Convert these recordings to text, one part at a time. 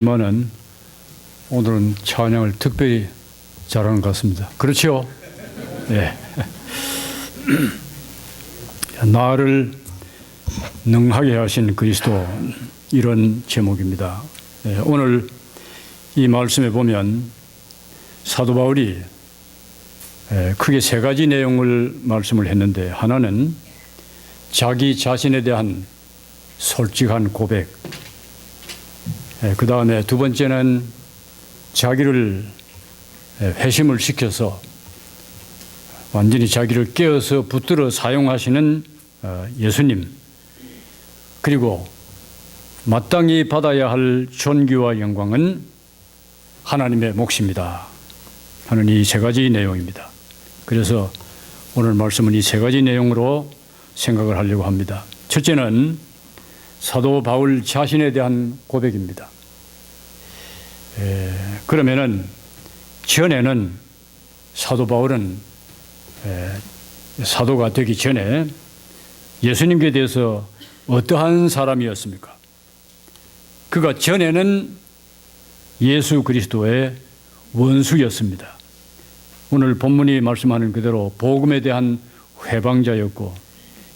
오늘은 찬양을 특별히 잘하는 것 같습니다. 그렇죠? 네. 나를 능하게 하신 그리스도, 이런 제목입니다. 네, 오늘 이 말씀에 보면 사도 바울이 크게 세 가지 내용을 말씀을 했는데, 하나는 자기 자신에 대한 솔직한 고백, 그 다음에 두 번째는 자기를 회심을 시켜서 완전히 자기를 깨어서 붙들어 사용하시는 예수님, 그리고 마땅히 받아야 할 존귀와 영광은 하나님의 몫입니다 하는 이 세 가지 내용입니다. 그래서 오늘 말씀은 이 세 가지 내용으로 생각을 하려고 합니다. 첫째는 사도 바울 자신에 대한 고백입니다. 그러면은 전에는 사도 바울은 사도가 되기 전에 예수님께 대해서 어떠한 사람이었습니까? 그가 전에는 예수 그리스도의 원수였습니다. 오늘 본문이 말씀하는 그대로 복음에 대한 회방자였고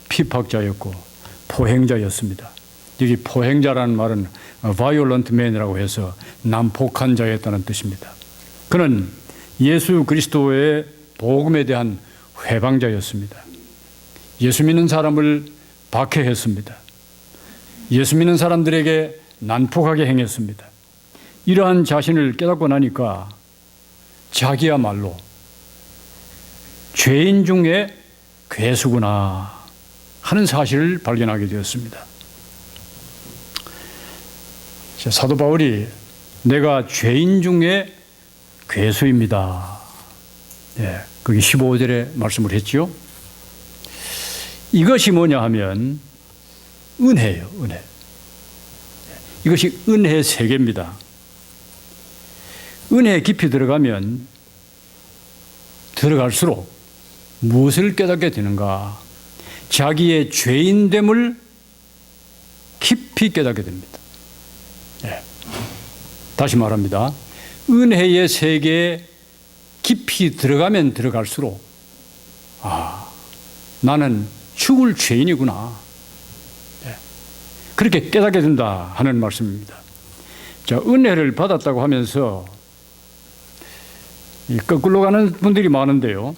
피박자였고 포행자였습니다. 여기 포행자라는 말은 violent man이라고 해서 난폭한 자였다는 뜻입니다. 그는 예수 그리스도의 복음에 대한 회방자였습니다. 예수 믿는 사람을 박해했습니다. 예수 믿는 사람들에게 난폭하게 행했습니다. 이러한 자신을 깨닫고 나니까 자기야말로 죄인 중에 괴수구나 하는 사실을 발견하게 되었습니다. 사도 바울이 내가 죄인 중에 괴수입니다. 거기 15절에 말씀을 했죠. 이것이 뭐냐 하면 은혜예요, 은혜. 이것이 은혜 세계입니다. 은혜에 깊이 들어가면 들어갈수록 무엇을 깨닫게 되는가? 자기의 죄인됨을 깊이 깨닫게 됩니다. 다시 말합니다. 은혜의 세계에 깊이 들어가면 들어갈수록 나는 죽을 죄인이구나, 그렇게 깨닫게 된다 하는 말씀입니다. 자, 은혜를 받았다고 하면서 거꾸로 가는 분들이 많은데요,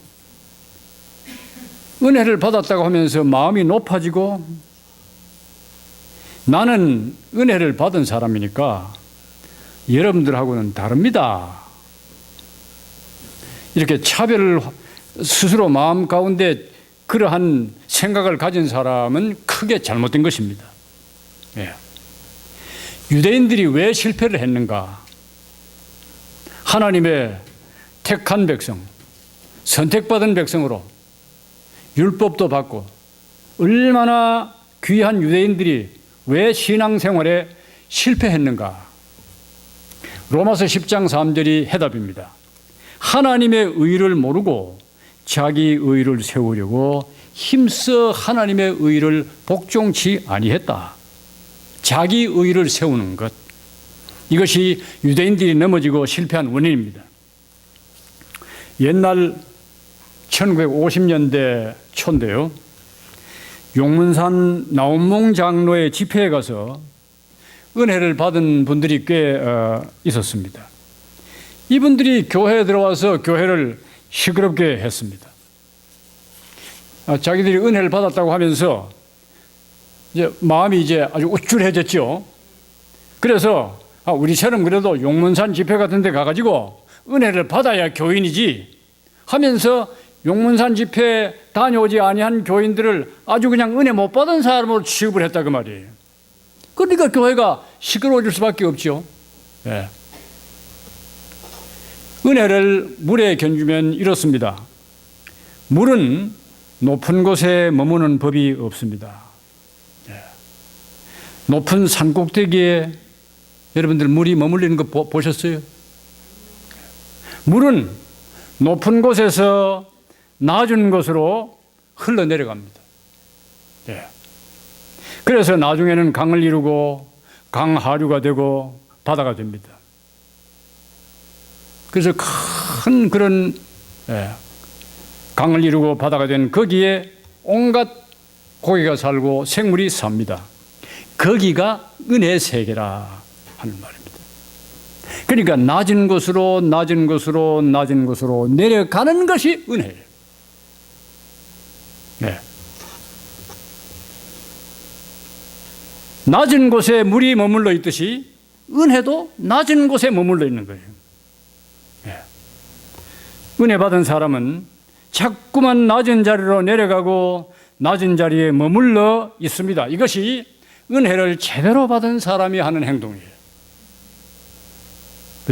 은혜를 받았다고 하면서 마음이 높아지고 나는 은혜를 받은 사람이니까 여러분들하고는 다릅니다, 이렇게 차별을 스스로 마음 가운데 그러한 생각을 가진 사람은 크게 잘못된 것입니다. 유대인들이 왜 실패를 했는가? 하나님의 택한 백성, 선택받은 백성으로 율법도 받고 얼마나 귀한 유대인들이 왜 신앙생활에 실패했는가? 로마서 10장 3절이 해답입니다. 하나님의 의를 모르고 자기 의를 세우려고 힘써 하나님의 의를 복종치 아니했다. 자기 의를 세우는 것, 이것이 유대인들이 넘어지고 실패한 원인입니다. 옛날 1950년대 초인데요, 용문산 나온몽 장로의 집회에 가서 은혜를 받은 분들이 꽤 있었습니다. 이분들이 교회에 들어와서 교회를 시끄럽게 했습니다. 자기들이 은혜를 받았다고 하면서 마음이 아주 우쭐해졌죠. 그래서 우리처럼 그래도 용문산 집회 같은 데 가가지고 은혜를 받아야 교인이지 하면서 용문산 집회 다녀오지 아니한 교인들을 아주 그냥 은혜 못 받은 사람으로 취급을 했다, 그 말이에요. 그러니까 교회가 시끄러워질 수밖에 없죠. 은혜를 물에 견주면 이렇습니다. 물은 높은 곳에 머무는 법이 없습니다. 높은 산 꼭대기에 여러분들 물이 머물리는 거 보셨어요? 물은 높은 곳에서 낮은 곳으로 흘러내려갑니다. 그래서 나중에는 강을 이루고 강하류가 되고 바다가 됩니다. 그래서 큰 그런 강을 이루고 바다가 된 거기에 온갖 고기가 살고 생물이 삽니다. 거기가 은혜의 세계라 하는 말입니다. 그러니까 낮은 곳으로 낮은 곳으로 낮은 곳으로 내려가는 것이 은혜예요. 네. 낮은 곳에 물이 머물러 있듯이 은혜도 낮은 곳에 머물러 있는 거예요. 네. 은혜 받은 사람은 자꾸만 낮은 자리로 내려가고 낮은 자리에 머물러 있습니다. 이것이 은혜를 제대로 받은 사람이 하는 행동이에요.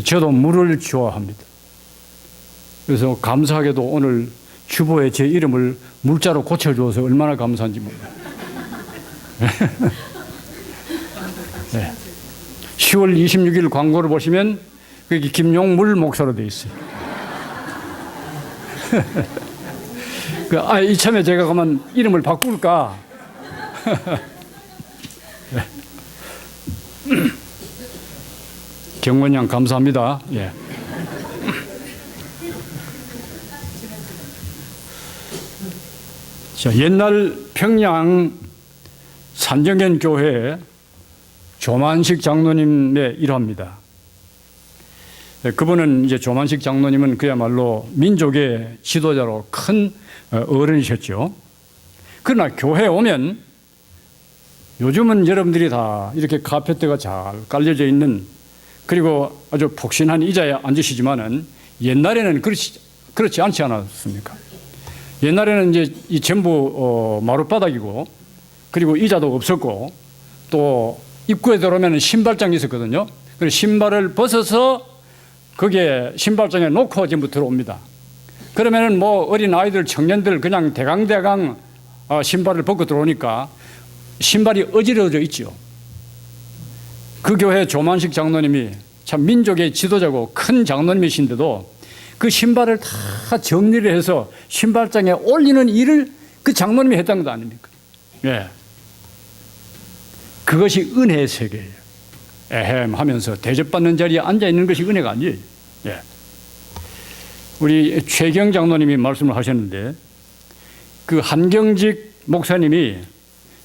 저도 물을 좋아합니다. 그래서 감사하게도 오늘 주보에 제 이름을 물자로 고쳐줘서 얼마나 감사한지 몰라요. 네. 10월 26일 광고를 보시면 거기 김용물 목사로 되어 있어요. 이참에 제가 그러면 이름을 바꿀까? 네. 경원양 감사합니다. 예. 자, 옛날 평양 산정현 교회 조만식 장로님의 일화입니다. 그분은 이제 조만식 장로님은 그야말로 민족의 지도자로 큰 어른이셨죠. 그러나 교회에 오면 요즘은 여러분들이 다 이렇게 카페트가 잘 깔려져 있는 그리고 아주 폭신한 의자에 앉으시지만은 옛날에는 그렇지 않지 않았습니까? 옛날에는 이제 이 전부 마룻바닥이고 그리고 의자도 없었고 또 입구에 들어오면 신발장이 있었거든요. 그래서 신발을 벗어서 거기에 신발장에 놓고 전부 들어옵니다. 그러면은 뭐 어린 아이들, 청년들 그냥 대강대강 신발을 벗고 들어오니까 신발이 어지러져 있죠. 그 교회 조만식 장로님이 참 민족의 지도자고 큰 장로님이신데도 그 신발을 다 정리를 해서 신발장에 올리는 일을 그 장로님이 했다는 것 아닙니까? 예. 그것이 은혜의 세계예요. 에헴 하면서 대접받는 자리에 앉아있는 것이 은혜가 아니에요. 예. 우리 최경 장로님이 말씀을 하셨는데 그 한경직 목사님이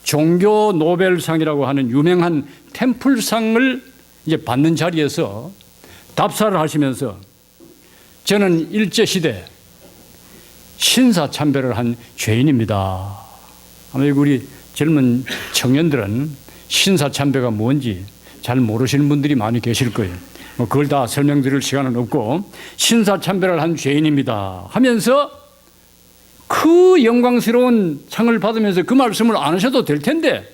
종교 노벨상이라고 하는 유명한 템플상을 이제 받는 자리에서 답사를 하시면서 저는 일제시대 신사참배를 한 죄인입니다. 아마 우리 젊은 청년들은 신사참배가 뭔지 잘 모르시는 분들이 많이 계실 거예요. 뭐 그걸 다 설명드릴 시간은 없고 신사참배를 한 죄인입니다 하면서 그 영광스러운 상을 받으면서 그 말씀을 안 하셔도 될 텐데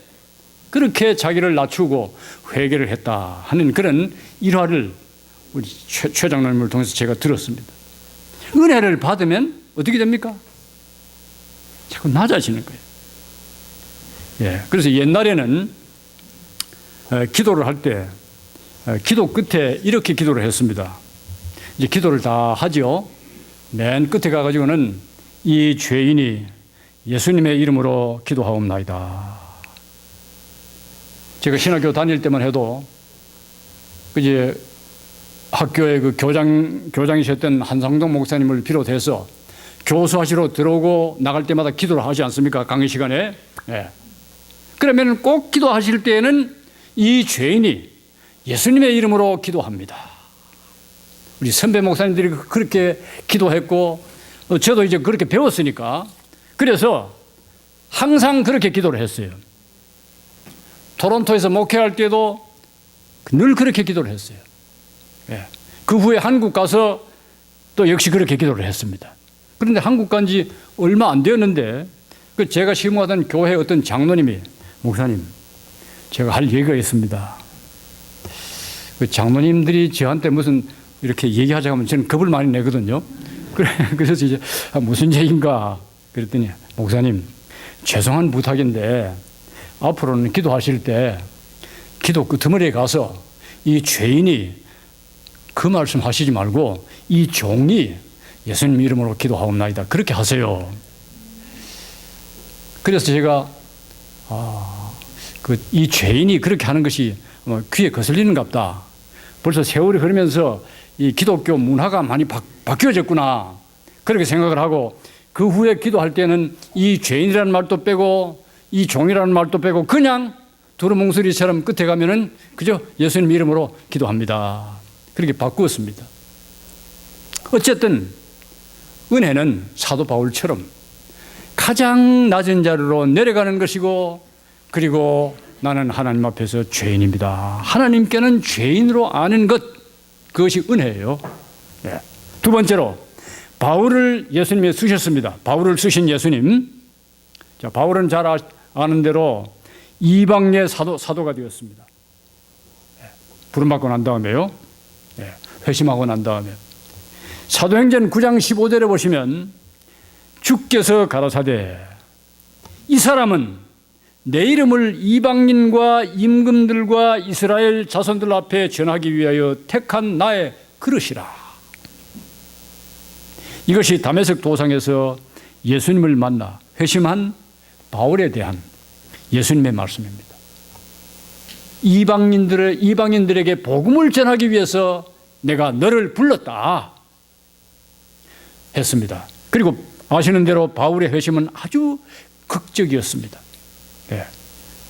그렇게 자기를 낮추고 회개를 했다 하는 그런 일화를 우리 최 장로님을 통해서 제가 들었습니다. 은혜를 받으면 어떻게 됩니까? 자꾸 낮아지는 거예요. 예, 그래서 옛날에는 기도를 할 때 기도 끝에 이렇게 기도를 했습니다. 이제 기도를 다 하죠. 맨 끝에 가가지고는 이 죄인이 예수님의 이름으로 기도하옵나이다. 제가 신학교 다닐 때만 해도 이제 학교의 그 교장이셨던 한상동 목사님을 비롯해서 교수하시러 들어오고 나갈 때마다 기도를 하지 않습니까? 강의 시간에. 네. 그러면 꼭 기도하실 때에는 이 죄인이 예수님의 이름으로 기도합니다. 우리 선배 목사님들이 그렇게 기도했고 저도 이제 그렇게 배웠으니까 그래서 항상 그렇게 기도를 했어요. 토론토에서 목회할 때도 늘 그렇게 기도를 했어요. 예. 그 후에 한국 가서 또 역시 그렇게 기도를 했습니다. 그런데 한국 간 지 얼마 안 되었는데 그 제가 시무하던 교회 어떤 장로님이 목사님 제가 할 얘기가 있습니다. 그 장로님들이 저한테 무슨 이렇게 얘기하자고 하면 저는 겁을 많이 내거든요. 그래서 이제 무슨 얘기인가 그랬더니 목사님 죄송한 부탁인데 앞으로는 기도하실 때 기도 끄트머리에 가서 이 죄인이 그 말씀 하시지 말고 이 종이 예수님 이름으로 기도하옵나이다. 그렇게 하세요. 그래서 제가 이 죄인이 그렇게 하는 것이 귀에 거슬리는갑다. 벌써 세월이 흐르면서 이 기독교 문화가 많이 바뀌어졌구나. 그렇게 생각을 하고 그 후에 기도할 때는 이 죄인이라는 말도 빼고 이 종이라는 말도 빼고 그냥 두루뭉술이처럼 끝에 가면은 그저 예수님 이름으로 기도합니다. 그렇게 바꾸었습니다. 어쨌든 은혜는 사도 바울처럼 가장 낮은 자리로 내려가는 것이고 그리고 나는 하나님 앞에서 죄인입니다. 하나님께는 죄인으로 아는 것, 그것이 은혜예요. 네. 두 번째로 바울을 예수님이 쓰셨습니다. 바울을 쓰신 예수님. 자, 바울은 잘 아는 대로 이방의 사도가 되었습니다. 네. 부름받고 난 다음에요. 네. 회심하고 난 다음에 사도행전 9장 15절에 보시면 주께서 가라사대 이 사람은 내 이름을 이방인과 임금들과 이스라엘 자손들 앞에 전하기 위하여 택한 나의 그릇이라. 이것이 다메섹 도상에서 예수님을 만나 회심한 바울에 대한 예수님의 말씀입니다. 이방인들에게 복음을 전하기 위해서 내가 너를 불렀다 했습니다. 그리고 아시는 대로 바울의 회심은 아주 극적이었습니다. 예.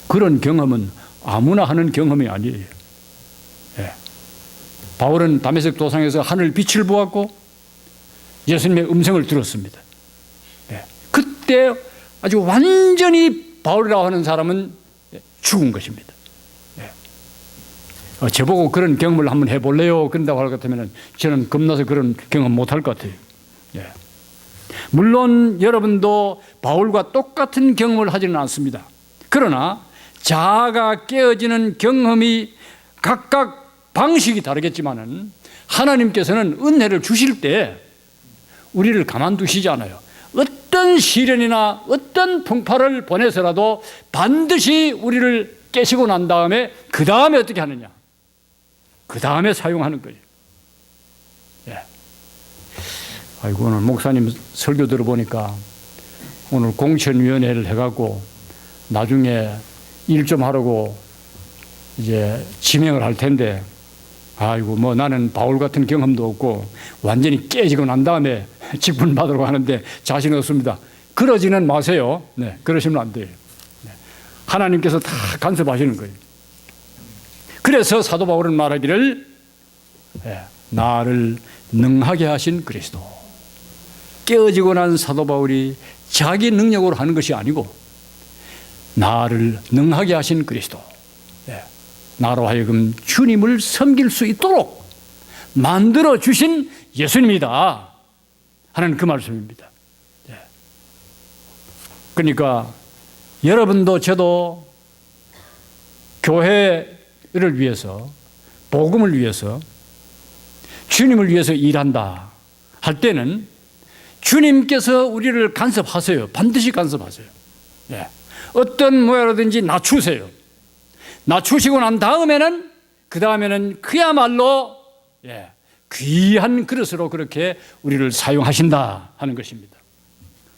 그런 경험은 아무나 하는 경험이 아니에요. 예. 바울은 다메섹 도상에서 하늘 빛을 보았고 예수님의 음성을 들었습니다. 예. 그때 아주 완전히 바울이라고 하는 사람은 죽은 것입니다. 예. 저보고 그런 경험을 한번 해볼래요? 그런다고 할 것 같으면 저는 겁나서 그런 경험 못할 것 같아요. 예. 물론 여러분도 바울과 똑같은 경험을 하지는 않습니다. 그러나 자아가 깨어지는 경험이 각각 방식이 다르겠지만은 하나님께서는 은혜를 주실 때 우리를 가만두시지 않아요. 어떤 시련이나 어떤 풍파를 보내서라도 반드시 우리를 깨시고 난 다음에 그 다음에 어떻게 하느냐? 그 다음에 사용하는 거예요. 예. 아이고, 오늘 목사님 설교 들어보니까 오늘 공천위원회를 해갖고 나중에 일 좀 하라고 이제 지명을 할 텐데, 아이고, 뭐 나는 바울 같은 경험도 없고 완전히 깨지고 난 다음에 직분 받으러 가는데 자신 없습니다. 그러지는 마세요. 네, 그러시면 안 돼요. 네. 하나님께서 다 간섭하시는 거예요. 그래서 사도 바울은 말하기를 나를 능하게 하신 그리스도. 깨어지고 난 사도 바울이 자기 능력으로 하는 것이 아니고 나를 능하게 하신 그리스도. 나로 하여금 주님을 섬길 수 있도록 만들어 주신 예수님이다 하는 그 말씀입니다. 그러니까 여러분도 저도 교회를 위해서, 복음을 위해서, 주님을 위해서 일한다 할 때는 주님께서 우리를 간섭하세요. 반드시 간섭하세요. 어떤 모양이라든지 낮추세요. 낮추시고 난 다음에는 그야말로 귀한 그릇으로 그렇게 우리를 사용하신다 하는 것입니다.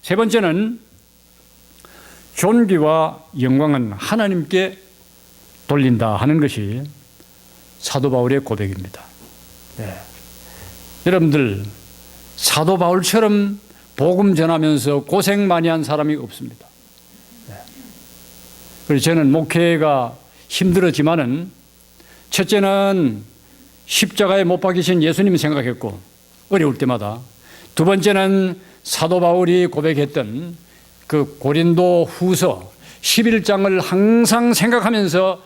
세 번째는 존귀와 영광은 하나님께 돌린다 하는 것이 사도 바울의 고백입니다. 여러분들, 사도 바울처럼 복음 전하면서 고생 많이 한 사람이 없습니다. 그래서 저는 목회가 힘들었지만은 첫째는 십자가에 못 박히신 예수님 생각했고 어려울 때마다, 두 번째는 사도 바울이 고백했던 그 고린도 후서 11장을 항상 생각하면서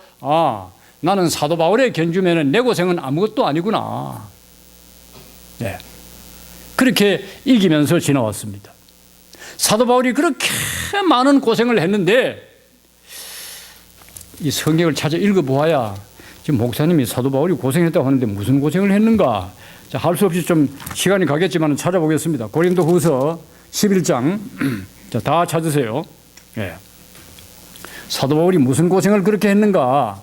나는 사도 바울의 견주면은 내 고생은 아무것도 아니구나. 그렇게 이기면서 지나왔습니다. 사도 바울이 그렇게 많은 고생을 했는데 이 성경을 찾아 읽어보아야 지금 목사님이 사도 바울이 고생했다고 하는데 무슨 고생을 했는가? 자, 할 수 없이 좀 시간이 가겠지만 찾아보겠습니다. 고린도 후서 11장. 자, 다 찾으세요. 사도 바울이 무슨 고생을 그렇게 했는가?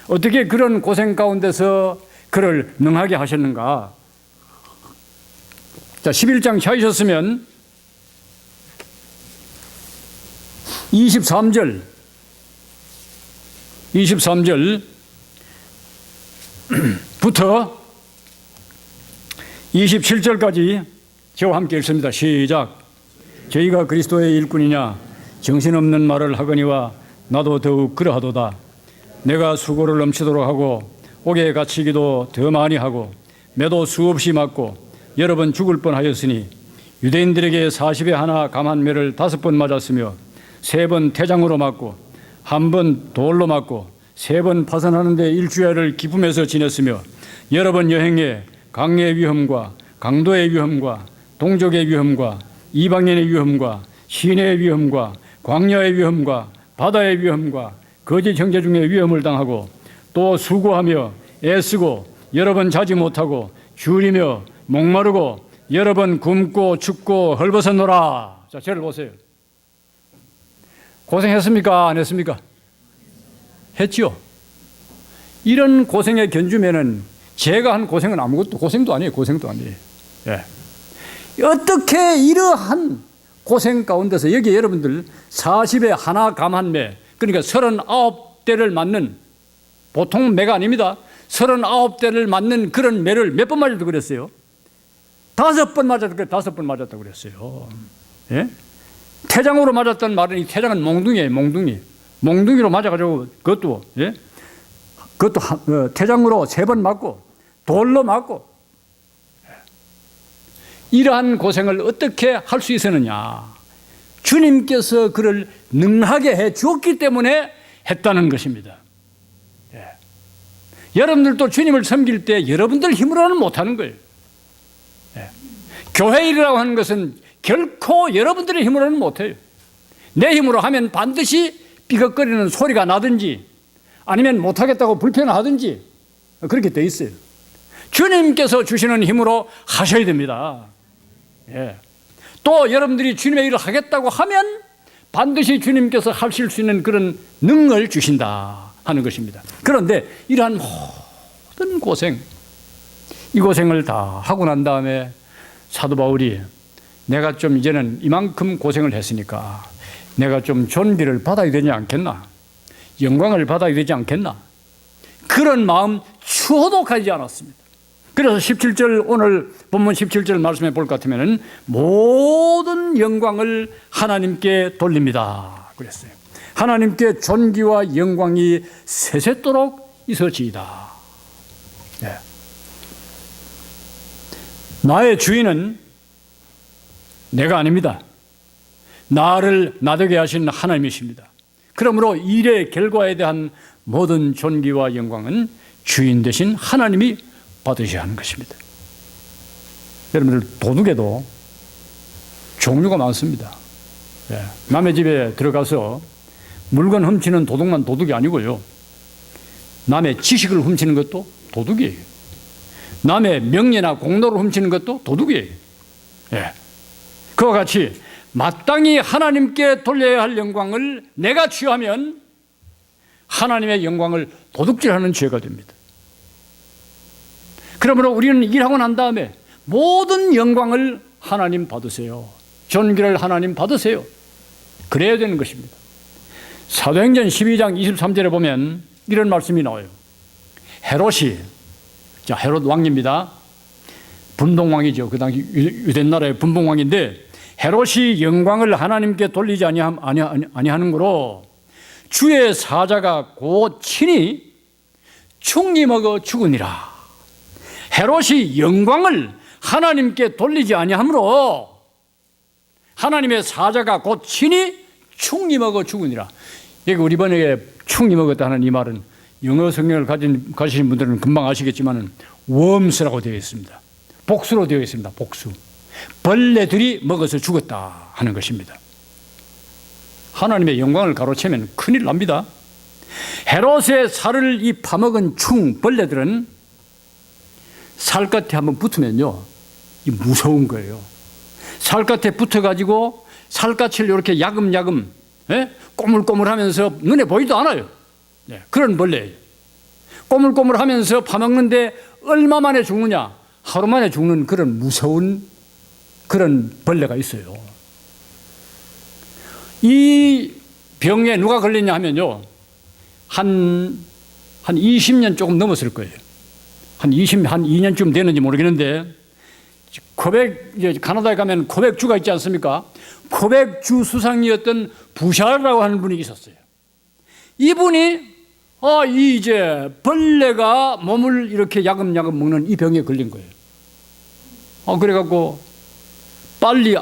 어떻게 그런 고생 가운데서 그를 능하게 하셨는가? 자, 11장 찾으셨으면 23절 27절까지 저와 함께 읽습니다. 시작. 저희가 그리스도의 일꾼이냐 정신없는 말을 하거니와 나도 더욱 그러하도다. 내가 수고를 넘치도록 하고 옥에 갇히기도 더 많이 하고 매도 수없이 맞고 여러 번 죽을 뻔하였으니 유대인들에게 40에 하나 감한 매를 5번 맞았으며 3번 태장으로 맞고 1번 돌로 맞고 3번 파선하는데 일주일을 기쁨에서 지냈으며 여러 번 여행에 강의 위험과 강도의 위험과 동족의 위험과 이방인의 위험과 시내의 위험과 광야의 위험과 바다의 위험과 거짓 형제 중에 위험을 당하고 또 수고하며 애쓰고 여러 번 자지 못하고 줄이며 목마르고 여러 번 굶고 춥고 헐벗었노라. 자, 저를 보세요. 고생했습니까? 안 했습니까? 했죠. 이런 고생에 견주면은 제가 한 고생은 아무것도 고생도 아니에요. 고생도 아니에요. 예. 어떻게 이러한 고생 가운데서 여기 여러분들 40에 하나 감한 매, 그러니까 39대를 맞는 보통 매가 아닙니다. 39대를 맞는 그런 매를 몇 번 맞았다고 그랬어요? 5번 맞았다고 그랬어요. 예? 태장으로 맞았던 말은 이 태장은 몽둥이에요. 몽둥이로 맞아가지고 그것도 태장으로 3번 맞고 돌로 맞고 이러한 고생을 어떻게 할 수 있었느냐? 주님께서 그를 능하게 해 주었기 때문에 했다는 것입니다. 예. 여러분들도 주님을 섬길 때 여러분들 힘으로는 못하는 거예요. 예. 교회 일이라고 하는 것은 결코 여러분들의 힘으로는 못해요. 내 힘으로 하면 반드시 삐걱거리는 소리가 나든지 아니면 못하겠다고 불평하든지 그렇게 돼 있어요. 주님께서 주시는 힘으로 하셔야 됩니다. 예. 또 여러분들이 주님의 일을 하겠다고 하면 반드시 주님께서 하실 수 있는 그런 능을 주신다 하는 것입니다. 그런데 이러한 모든 고생, 이 고생을 다 하고 난 다음에 사도 바울이 내가 좀 이제는 이만큼 고생을 했으니까 내가 좀 존귀를 받아야 되지 않겠나? 영광을 받아야 되지 않겠나? 그런 마음 추호도 가지 않았습니다. 그래서 17절 오늘 본문 17절 말씀해 볼 것 같으면 모든 영광을 하나님께 돌립니다 그랬어요. 하나님께 존귀와 영광이 세세토록 있어지이다. 네. 나의 주인은 내가 아닙니다. 나를 나되게 하신 하나님이십니다. 그러므로 일의 결과에 대한 모든 존귀와 영광은 주인 되신 하나님이 받으셔야 하는 것입니다. 여러분들 도둑에도 종류가 많습니다. 예. 남의 집에 들어가서 물건 훔치는 도둑만 도둑이 아니고요. 남의 지식을 훔치는 것도 도둑이에요. 남의 명예나 공로를 훔치는 것도 도둑이에요. 예. 그와 같이 마땅히 하나님께 돌려야 할 영광을 내가 취하면 하나님의 영광을 도둑질하는 죄가 됩니다. 그러므로 우리는 일하고 난 다음에 모든 영광을 하나님 받으세요. 존귀를 하나님 받으세요. 그래야 되는 것입니다. 사도행전 12장 23절에 보면 이런 말씀이 나와요. 헤롯이, 자, 헤롯 왕입니다. 분봉왕이죠. 그 당시 유대 나라의 분봉왕인데 헤롯이 영광을 하나님께 돌리지 아니하는 거로 주의 사자가 곧 친히 충이 먹어 죽으니라. 헤롯이 영광을 하나님께 돌리지 아니하므로 하나님의 사자가 곧 친히 충이 먹어 죽으니라. 여기 우리 번역에 충이 먹었다는 이 말은 영어 성경을 가지신 분들은 금방 아시겠지만 worms라고 되어 있습니다. 복수로 되어 있습니다. 복수. 벌레들이 먹어서 죽었다 하는 것입니다. 하나님의 영광을 가로채면 큰일 납니다. 헤롯의 살을 이 파먹은 충, 벌레들은 살갗에 한번 붙으면요, 이 무서운 거예요. 살갗에 붙어가지고 살갗을 이렇게 야금야금, 예? 꼬물꼬물하면서 눈에 보이도 않아요. 예, 그런 벌레예요. 꼬물꼬물하면서 파먹는데 얼마 만에 죽느냐? 하루 만에 죽는 그런 무서운 그런 벌레가 있어요. 이 병에 누가 걸렸냐 하면요, 한 20년 조금 넘었을 거예요. 한 2년쯤 되는지 모르겠는데 이제 가나다에 가면 코백주가 있지 않습니까? 코백주 수상이었던 부샤르라고 하는 분이 있었어요. 이분이 이제 벌레가 몸을 이렇게 야금야금 먹는 이 병에 걸린 거예요. 그래갖고 빨리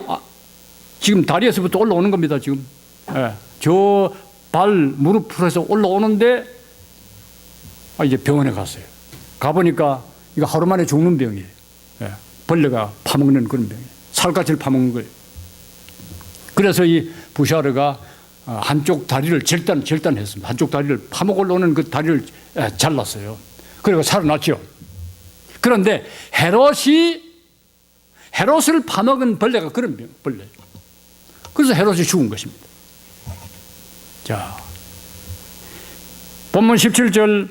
지금 다리에서부터 올라오는 겁니다. 지금 저 발 무릎에서 올라오는데 이제 병원에 갔어요. 가보니까 이거 하루 만에 죽는 병이에요. 벌레가 파먹는 그런 병이에요. 살갗을 파먹는 거예요. 그래서 이 부샤르가 한쪽 다리를 절단했습니다. 한쪽 다리를 파먹어 올라오는 그 다리를 잘랐어요. 그리고 살아났죠. 그런데 헤롯을 파먹은 벌레가 그런 벌레예요. 그래서 헤롯이 죽은 것입니다. 자, 본문 17절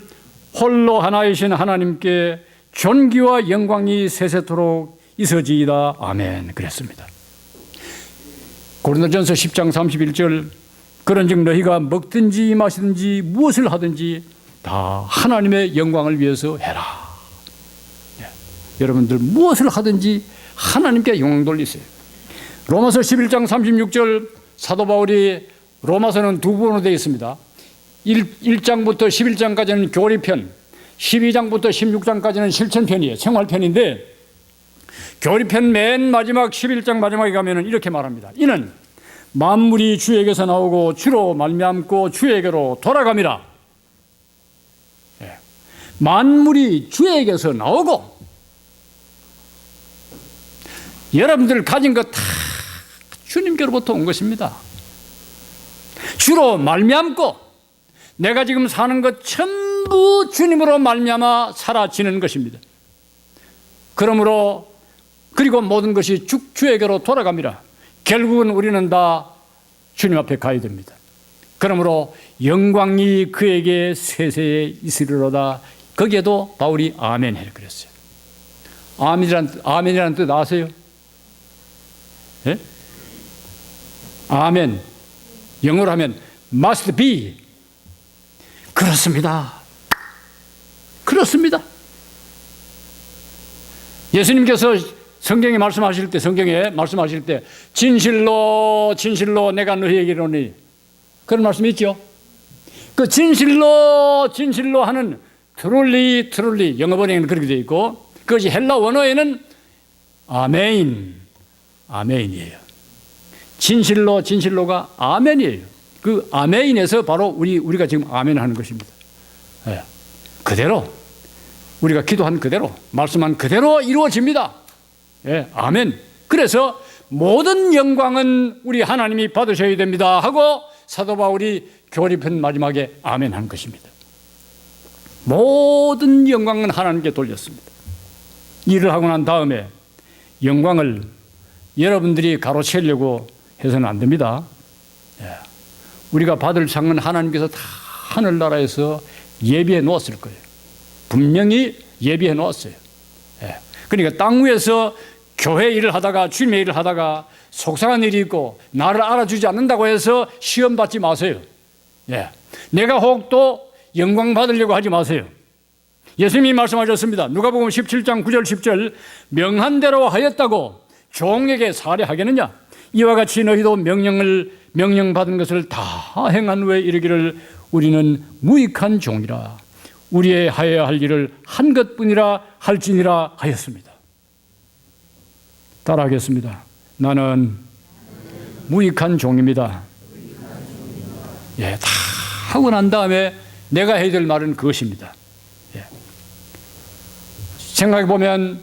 홀로 하나이신 하나님께 존귀와 영광이 세세토록 있어지이다. 아멘. 그랬습니다. 고린도전서 10장 31절 그런즉 너희가 먹든지 마시든지 무엇을 하든지 다 하나님의 영광을 위해서 해라. 여러분들 무엇을 하든지 하나님께 영광 돌리세요. 로마서 11장 36절 사도 바울이 로마서는 두 부분으로 되어 있습니다. 1장부터 11장까지는 교리편, 12장부터 16장까지는 실천편이에요. 생활편인데 교리편 맨 마지막 11장 마지막에 가면은 이렇게 말합니다. 이는 만물이 주에게서 나오고 주로 말미암고 주에게로 돌아갑니다. 만물이 주에게서 나오고 여러분들 가진 것 다 주님께로부터 온 것입니다. 주로 말미암고 내가 지금 사는 것 전부 주님으로 말미암아 사라지는 것입니다. 그러므로 그리고 모든 것이 주에게로 돌아갑니다. 결국은 우리는 다 주님 앞에 가야 됩니다. 그러므로 영광이 그에게 세세에 있으리로다. 거기에도 바울이 아멘 해 그랬어요. 아멘이라는 뜻 아세요? 예? 아멘. 영어로 하면 must be. 그렇습니다. 그렇습니다. 예수님께서 성경에 말씀하실 때 진실로 진실로 내가 너희에게 이르노니 그런 말씀이 있죠. 그 진실로 하는 truly 영어 번역에는 그렇게 되어 있고 그것이 헬라 원어에는 아멘이에요. 진실로가 아멘이에요. 그 아멘에서 바로 우리가 지금 아멘 하는 것입니다. 그대로 우리가 기도한 그대로 말씀한 그대로 이루어집니다. 아멘. 그래서 모든 영광은 우리 하나님이 받으셔야 됩니다 하고 사도 바울이 교리편 마지막에 아멘 한 것입니다. 모든 영광은 하나님께 돌렸습니다. 일을 하고 난 다음에 영광을 여러분들이 가로채려고 해서는 안 됩니다. 우리가 받을 상은 하나님께서 다 하늘나라에서 예비해 놓았을 거예요. 분명히 예비해 놓았어요. 그러니까 땅 위에서 교회 일을 하다가 주님의 일을 하다가 속상한 일이 있고 나를 알아주지 않는다고 해서 시험 받지 마세요. 내가 혹 또 영광 받으려고 하지 마세요. 예수님이 말씀하셨습니다. 누가복음 17장 9절 10절 명한 대로 하였다고 종에게 살해하겠느냐? 이와 같이 너희도 명령받은 것을 다 행한 후에 이르기를 우리는 무익한 종이라 우리의 하여야 할 일을 한 것뿐이라 할지니라 하였습니다. 따라하겠습니다. 나는 무익한 종입니다. 다 하고 난 다음에 내가 해야 될 말은 그것입니다. 생각해 보면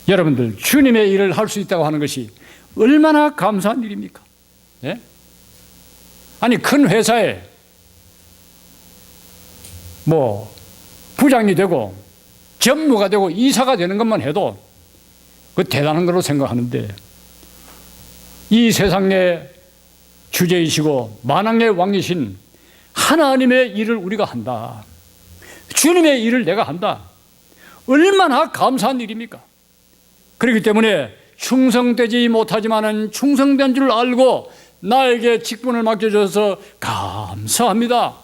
여러분들 주님의 일을 할 수 있다고 하는 것이 얼마나 감사한 일입니까? 아니 큰 회사에 부장이 되고 전무가 되고 이사가 되는 것만 해도 그 대단한 걸로 생각하는데 이 세상의 주제이시고 만왕의 왕이신 하나님의 일을 우리가 한다. 주님의 일을 내가 한다. 얼마나 감사한 일입니까? 그렇기 때문에 충성되지 못하지만은 충성된 줄 알고 나에게 직분을 맡겨줘서 감사합니다.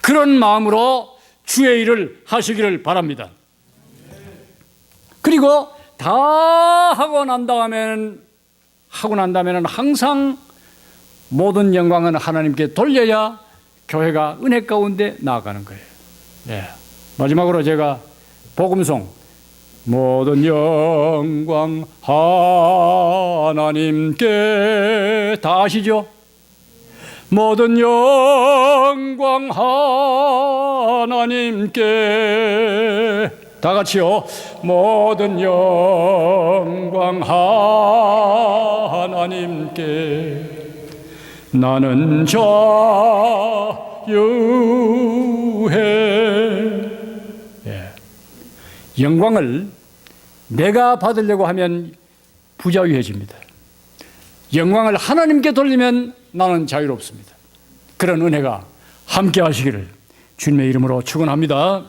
그런 마음으로 주의 일을 하시기를 바랍니다. 그리고 다 하고 난 다음에는 항상 모든 영광은 하나님께 돌려야 교회가 은혜 가운데 나아가는 거예요. 네. 마지막으로 제가 복음송 모든 영광 하나님께 다 아시죠? 모든 영광 하나님께 다 같이요. 모든 영광 하나님께 나는 자유해. 예. 영광을 내가 받으려고 하면 부자유해집니다. 영광을 하나님께 돌리면 나는 자유롭습니다. 그런 은혜가 함께 하시기를 주님의 이름으로 축원합니다.